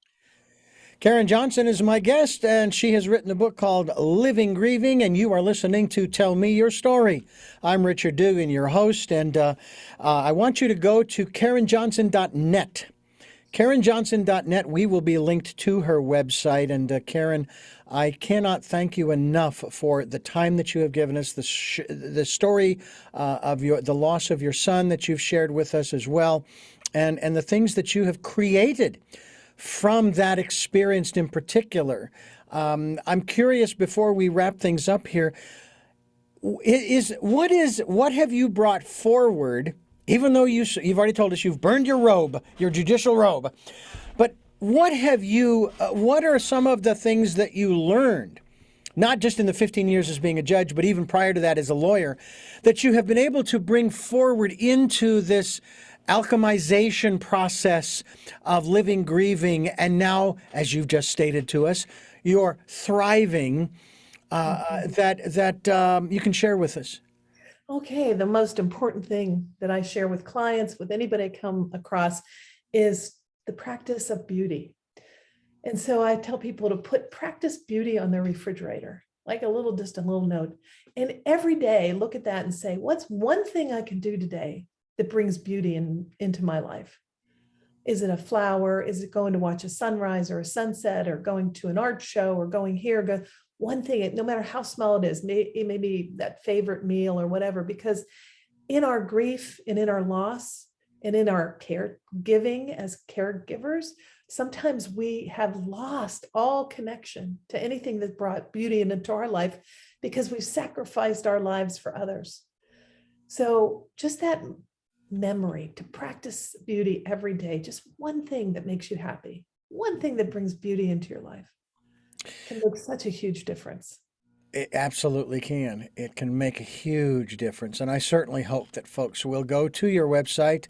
Karen Johnson is my guest, and she has written a book called Living Grieving, and you are listening to Tell Me Your Story. I'm Richard Dugan, your host, and I want you to go to KarenJohnson.net. KarenJohnson.net, we will be linked to her website. And Karen, I cannot thank you enough for the time that you have given us, the story of the loss of your son that you've shared with us as well, and the things that you have created from that experience in particular. I'm curious, before we wrap things up here, what have you brought forward, even though you've already told us you've burned your robe, your judicial robe, but what are some of the things that you learned, not just in the 15 years as being a judge, but even prior to that as a lawyer, that you have been able to bring forward into this alchemization process of living grieving, and now, as you've just stated to us, you're thriving, that you can share with us? Okay, the most important thing that I share with clients, with anybody I come across, is the practice of beauty. And so I tell people to practice beauty on their refrigerator, like just a little note. And every day, look at that and say, what's one thing I can do today that brings beauty into my life? Is it a flower? Is it going to watch a sunrise or a sunset, or going to an art show, or going here? One thing, no matter how small it is, it may be that favorite meal or whatever, because in our grief and in our loss and in our caregiving as caregivers, sometimes we have lost all connection to anything that brought beauty into our life because we've sacrificed our lives for others. So just that memory to practice beauty every day, just one thing that makes you happy, one thing that brings beauty into your life, can make such a huge difference. It absolutely can. It can make a huge difference. And I certainly hope that folks will go to your website,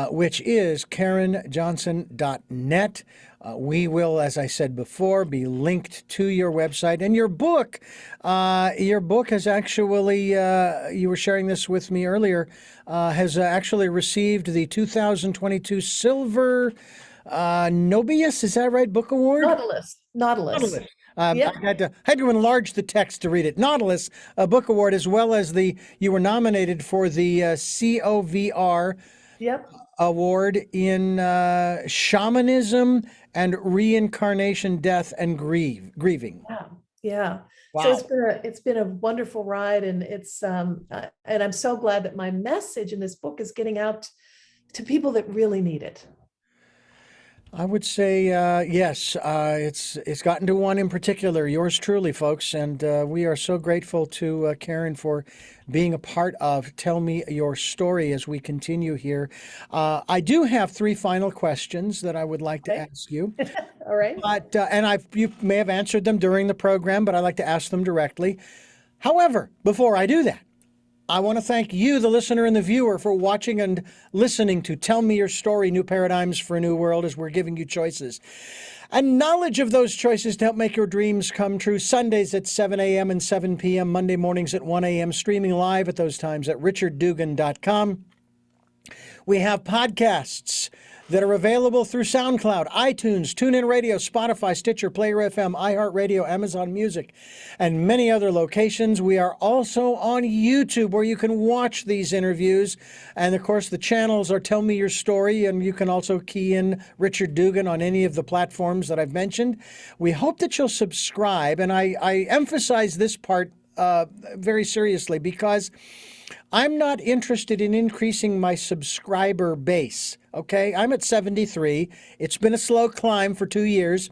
which is KarenJohnson.net. We will, as I said before, be linked to your website. And your book has actually, you were sharing this with me earlier, has actually received the 2022 Silver Nobius, is that right, Book Award? Nautilus. Yep. I had to enlarge the text to read it. Nautlius Book Award, as well as you were nominated for the COVR award in Shamanism and Reincarnation, Death and Grieving. Yeah. Wow. So it's been a wonderful ride, and and I'm so glad that my message in this book is getting out to people that really need it. I would say yes. It's gotten to one in particular, yours truly, folks, and we are so grateful to Karen for being a part of Tell Me Your Story as we continue here. I do have 3 final questions that I would like to ask you. All right. But you may have answered them during the program, but I like to ask them directly. However, before I do that, I want to thank you, the listener and the viewer, for watching and listening to Tell Me Your Story, New Paradigms for a New World, as we're giving you choices and knowledge of those choices to help make your dreams come true. Sundays at 7 a.m. and 7 p.m., Monday mornings at 1 a.m., streaming live at those times at richarddugan.com. We have podcasts that are available through SoundCloud, iTunes, TuneIn Radio, Spotify, Stitcher, Player FM, iHeartRadio, Amazon Music, and many other locations. We are also on YouTube, where you can watch these interviews. And of course, the channels are Tell Me Your Story, and you can also key in Richard Dugan on any of the platforms that I've mentioned. We hope that you'll subscribe, and I emphasize this part very seriously, because I'm not interested in increasing my subscriber base, okay? I'm at 73. It's been a slow climb for 2 years.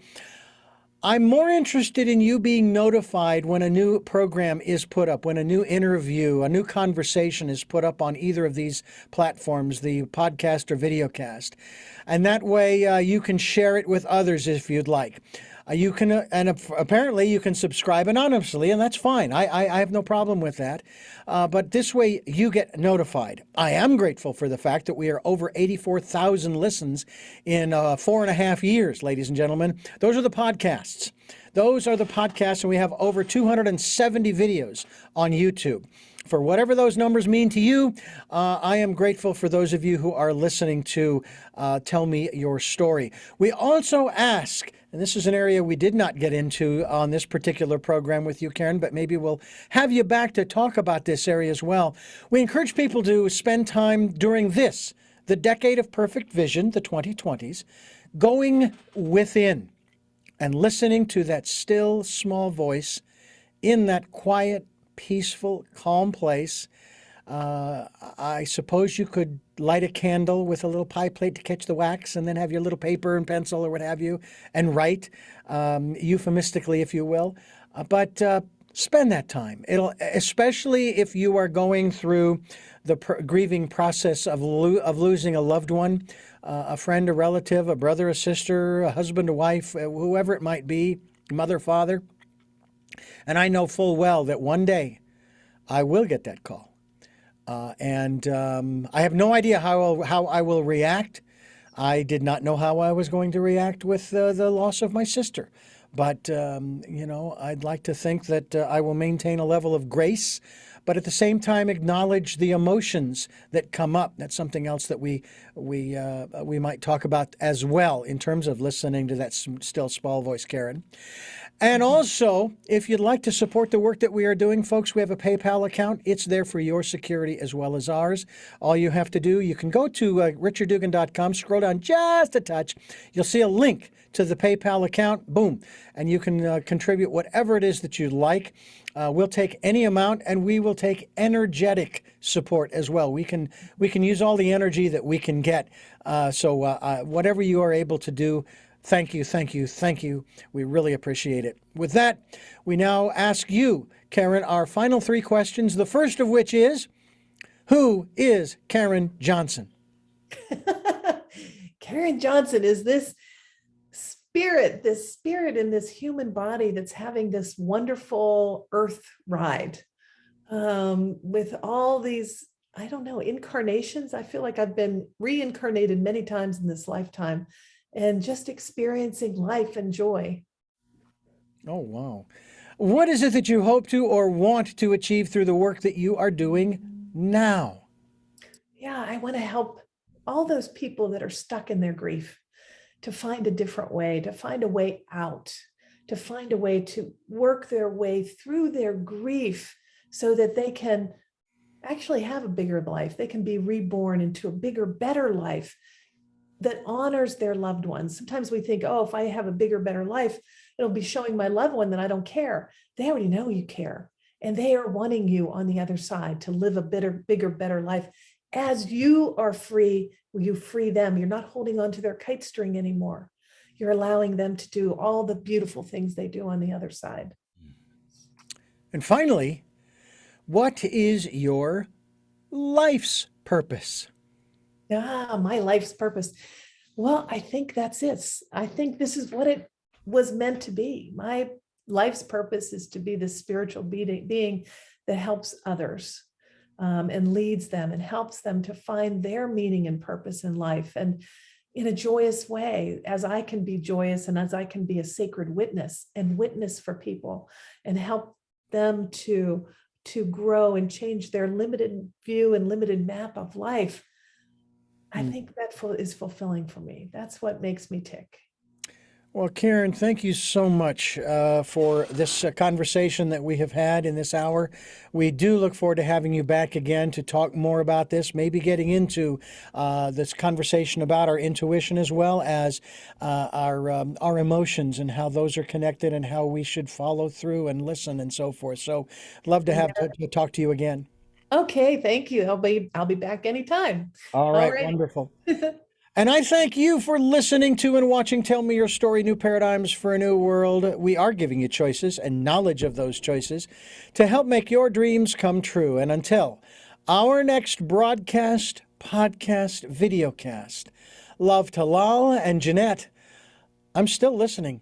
I'm more interested in you being notified when a new program is put up, when a new interview, a new conversation is put up on either of these platforms, the podcast or videocast. And that way you can share it with others if you'd like. You can, apparently you can subscribe anonymously, and that's fine. I have no problem with that. But this way you get notified. I am grateful for the fact that we are over 84,000 listens in 4.5 years, ladies and gentlemen. Those are the podcasts. Those are the podcasts, and we have over 270 videos on YouTube. For whatever those numbers mean to you, I am grateful for those of you who are listening to Tell Me Your Story. We also ask, and this is an area we did not get into on this particular program with you, Karen, but maybe we'll have you back to talk about this area as well. We encourage people to spend time during the decade of perfect vision, the 2020s, going within and listening to that still small voice in that quiet, peaceful, calm place, I suppose you could light a candle with a little pie plate to catch the wax, and then have your little paper and pencil or what have you, and write, euphemistically, if you will. But spend that time. It'll, especially if you are going through the grieving process of losing a loved one, a friend, a relative, a brother, a sister, a husband, a wife, whoever it might be, mother, father. And I know full well that one day I will get that call. And I have no idea how I will react. I did not know how I was going to react with the loss of my sister. But, you know, I'd like to think that I will maintain a level of grace, but at the same time acknowledge the emotions that come up. That's something else that we might talk about as well in terms of listening to that still small voice, Karen. And also, if you'd like to support the work that we are doing, folks, we have a PayPal account. It's there for your security as well as ours. All you have to do, you can go to richarddugan.com, scroll down just a touch. You'll see a link to the PayPal account. Boom. And you can contribute whatever it is that you'd like. We'll take any amount, and we will take energetic support as well. We can use all the energy that we can get. So whatever you are able to do, thank you, thank you, thank you. We really appreciate it. With that, we now ask you, Karen, our final three questions, the first of which is, who is Karen Johnson? Karen Johnson is this spirit in this human body that's having this wonderful earth ride with all these, I don't know, incarnations. I feel like I've been reincarnated many times in this lifetime, and just experiencing life and joy. Oh, wow. What is it that you hope to or want to achieve through the work that you are doing now? Yeah, I want to help all those people that are stuck in their grief to find a different way, to find a way out, to find a way to work their way through their grief so that they can actually have a bigger life. They can be reborn into a bigger, better life that honors their loved ones. Sometimes we think, oh, if I have a bigger, better life, it'll be showing my loved one that I don't care. They already know you care. And they are wanting you on the other side to live a bigger, better life. As you are free, you free them. You're not holding on to their kite string anymore. You're allowing them to do all the beautiful things they do on the other side. And finally, what is your life's purpose? My life's purpose. Well, I think that's it. I think this is what it was meant to be. My life's purpose is to be the spiritual being that helps others and leads them and helps them to find their meaning and purpose in life, and in a joyous way, as I can be joyous and as I can be a sacred witness and witness for people and help them to grow and change their limited view and limited map of life. I think that is fulfilling for me. That's what makes me tick. Well, Karen, thank you so much for this conversation that we have had in this hour. We do look forward to having you back again to talk more about this, maybe getting into this conversation about our intuition as well as our emotions and how those are connected and how we should follow through and listen and so forth. So love to have to talk to you again. Okay, thank you. I'll be back anytime. All right, wonderful. And I thank you for listening to and watching Tell Me Your Story, New Paradigms for a New World. We are giving you choices and knowledge of those choices to help make your dreams come true. And until our next broadcast, podcast, videocast, love to Lal and Jeanette. I'm still listening.